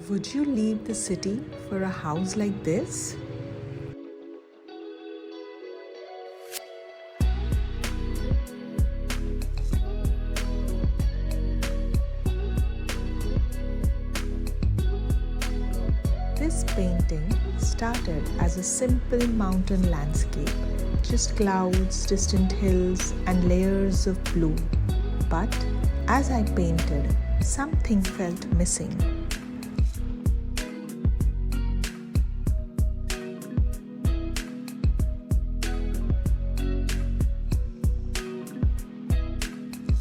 Would you leave the city for a house like this? This painting started as a simple mountain landscape, just clouds, distant hills, and layers of blue. But as I painted, something felt missing.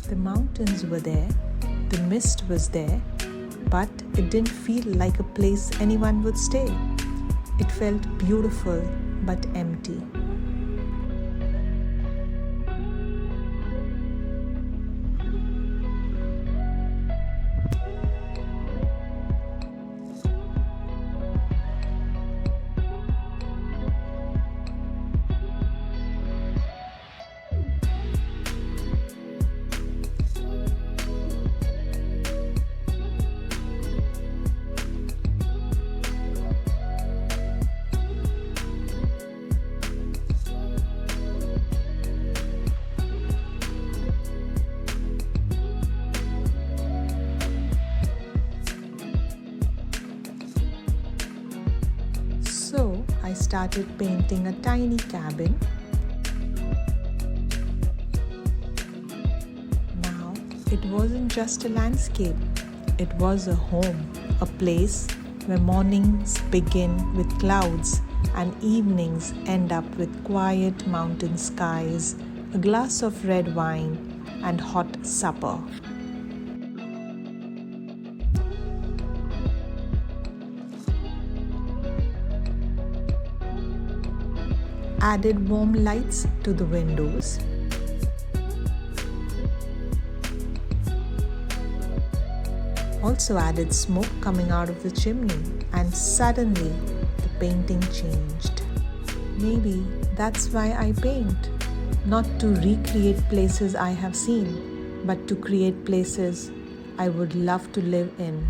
The mountains were there, the mist was there, but it didn't feel like a place anyone would stay. It felt beautiful but empty. So I started painting a tiny cabin. Now it wasn't just a landscape, it was a home, a place where mornings begin with clouds and evenings end up with quiet mountain skies, a glass of red wine, and hot supper. Added warm lights to the windows. Also added smoke coming out of the chimney, and suddenly the painting changed. Maybe that's why I paint, not to recreate places I have seen, but to create places I would love to live in.